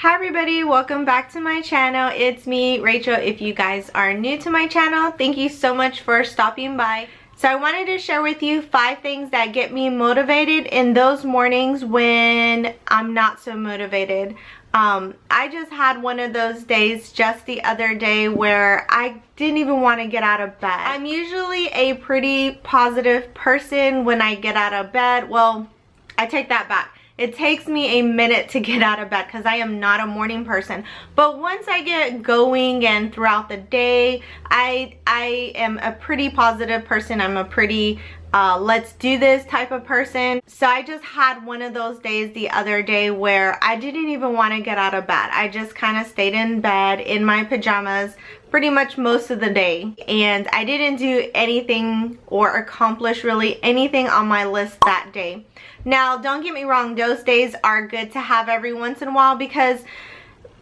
Hi everybody, welcome back to my channel. It's me, Rachel. If you guys are new to my channel, thank you so much for stopping by. So I wanted to share with you 5 things that get me motivated in those mornings when I'm not so motivated. I just had one of those days just the other day where I didn't even want to get out of bed. I'm usually a pretty positive person when I get out of bed. Well, I take that back. It takes me a minute to get out of bed because I am not a morning person. But once I get going and throughout the day, I am a pretty positive person. I'm a pretty let's do this type of person. So I just had one of those days the other day where I didn't even want to get out of bed. I just kind of stayed in bed in my pajamas pretty much most of the day, and I didn't do anything or accomplish really anything on my list that day. Now, don't get me wrong, those days are good to have every once in a while because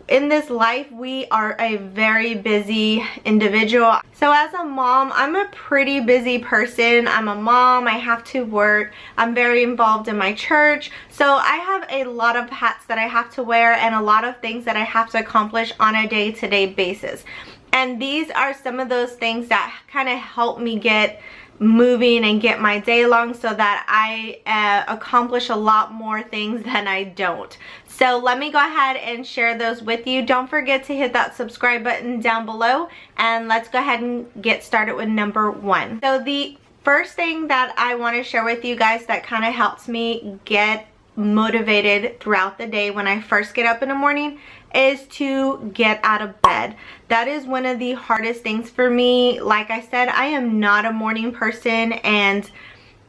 in this life we are a very busy individual. So as a mom, I'm a pretty busy person. I'm a mom, I have to work, I'm very involved in my church, so I have a lot of hats that I have to wear and a lot of things that I have to accomplish on a day-to-day basis. And these are some of those things that kind of help me get moving and get my day along so that I accomplish a lot more things than I don't. So let me go ahead and share those with you. Don't forget to hit that subscribe button down below, and let's go ahead and get started with number 1. So the first thing that I want to share with you guys that kind of helps me get motivated throughout the day when I first get up in the morning is to get out of bed. That is one of the hardest things for me. Like I said, I am not a morning person, and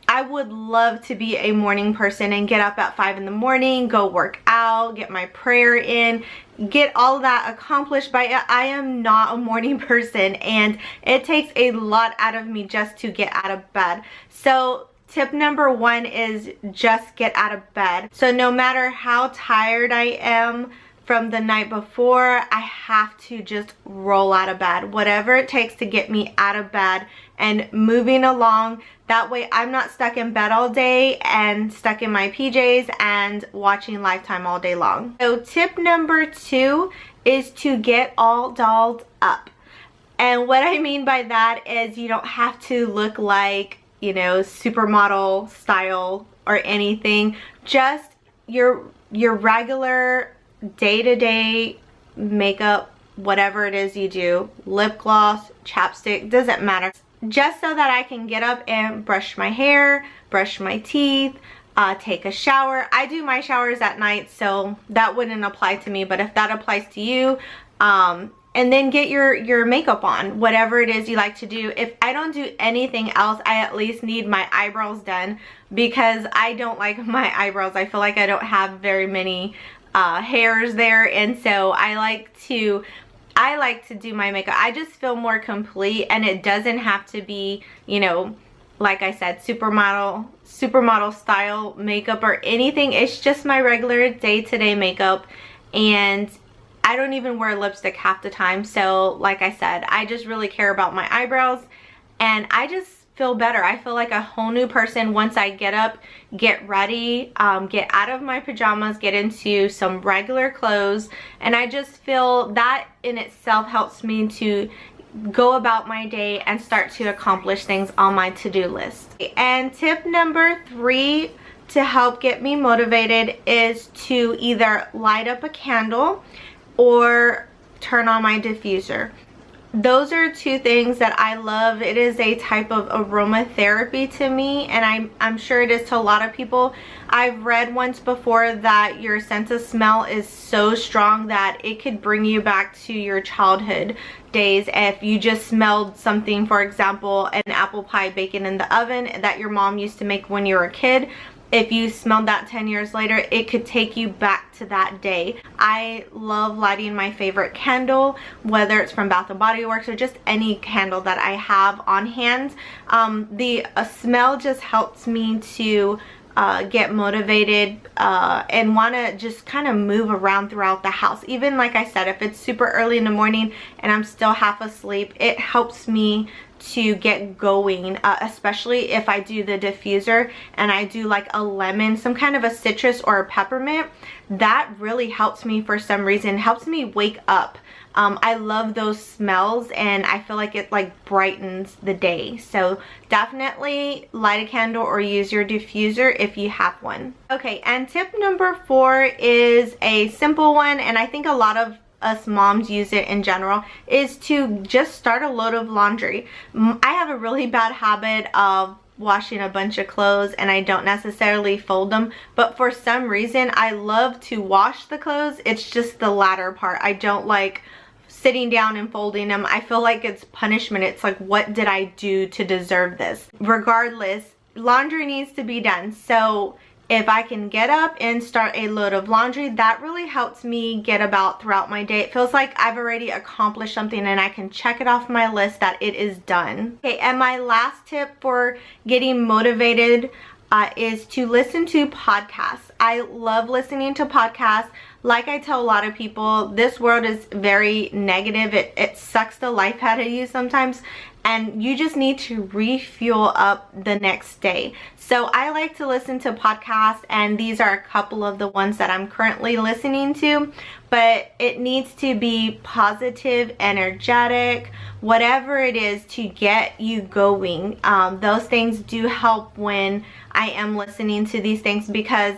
I would love to be a morning person and get up at 5 in the morning, go work out, get my prayer in, get all that accomplished, but I am not a morning person, and it takes a lot out of me just to get out of bed. So tip number 1 is just get out of bed. So no matter how tired I am from the night before, I have to just roll out of bed. Whatever it takes to get me out of bed and moving along. That way I'm not stuck in bed all day and stuck in my PJs and watching Lifetime all day long. So tip number 2 is to get all dolled up. And what I mean by that is you don't have to look like, you know, supermodel style or anything. Just your regular day-to-day makeup, whatever it is you do, lip gloss, chapstick, doesn't matter. Just so that I can get up and brush my hair, brush my teeth, take a shower. I do my showers at night, so that wouldn't apply to me, but if that applies to you, and then get your makeup on, whatever it is you like to do. If I don't do anything else, I at least need my eyebrows done because I don't like my eyebrows. I feel like I don't have very many hairs there, and so I like to do my makeup. I just feel more complete, and it doesn't have to be, you know, like I said, supermodel style makeup or anything. It's just my regular day-to-day makeup, and I don't even wear lipstick half the time. So like I said, I just really care about my eyebrows, and I just feel better. I feel like a whole new person once I get up, get ready, get out of my pajamas, get into some regular clothes, and I just feel that in itself helps me to go about my day and start to accomplish things on my to-do list. And tip number 3 to help get me motivated is to either light up a candle or turn on my diffuser. Those are 2 things that I love. It is a type of aromatherapy to me, and I'm sure it is to a lot of people. I've read once before that your sense of smell is so strong that it could bring you back to your childhood days. If you just smelled something, for example, an apple pie baking in the oven that your mom used to make when you were a kid, if you smelled that 10 years later, it could take you back to that day. I love lighting my favorite candle, whether it's from Bath & Body Works or just any candle that I have on hand. The smell just helps me to get motivated and want to just kind of move around throughout the house. Even like I said, if it's super early in the morning and I'm still half asleep, it helps me to get going, especially if I do the diffuser and I do like a lemon, some kind of a citrus or a peppermint. That really helps me for some reason, helps me wake up. I love those smells, and I feel like it like brightens the day. So definitely light a candle or use your diffuser if you have one. Okay, and tip number 4 is a simple one, and I think a lot of us moms use it in general, is to just start a load of laundry. I have a really bad habit of washing a bunch of clothes, and I don't necessarily fold them, but for some reason I love to wash the clothes. It's just the latter part. I don't like sitting down and folding them. I feel like it's punishment. It's like, what did I do to deserve this? Regardless, laundry needs to be done. So if I can get up and start a load of laundry, that really helps me get about throughout my day. It feels like I've already accomplished something and I can check it off my list that it is done. Okay, and my last tip for getting motivated is to listen to podcasts. I love listening to podcasts. Like I tell a lot of people, this world is very negative. It sucks the life out of you sometimes, and you just need to refuel up the next day. So I like to listen to podcasts, and these are a couple of the ones that I'm currently listening to, but it needs to be positive, energetic, whatever it is to get you going. Those things do help when I am listening to these things, because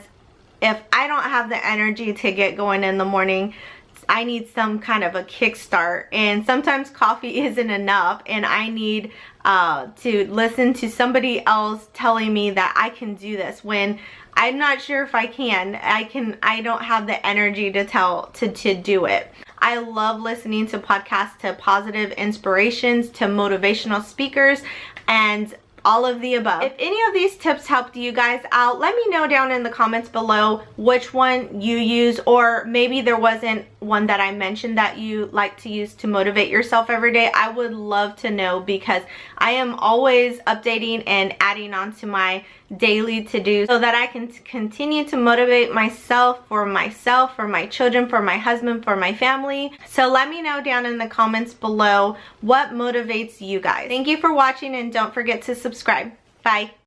if I don't have the energy to get going in the morning, I need some kind of a kickstart, and sometimes coffee isn't enough, and I need to listen to somebody else telling me that I can do this when I'm not sure if I can. I don't have the energy to do it. I love listening to podcasts, to positive inspirations, to motivational speakers, and all of the above. If any of these tips helped you guys out, let me know down in the comments below which one you use, or maybe there wasn't one that I mentioned that you like to use to motivate yourself every day. I would love to know, because I am always updating and adding on to my daily to-do so that I can continue to motivate myself, for my children, for my husband, for my family. So let me know down in the comments below what motivates you guys. Thank you for watching, and don't forget to subscribe. Bye.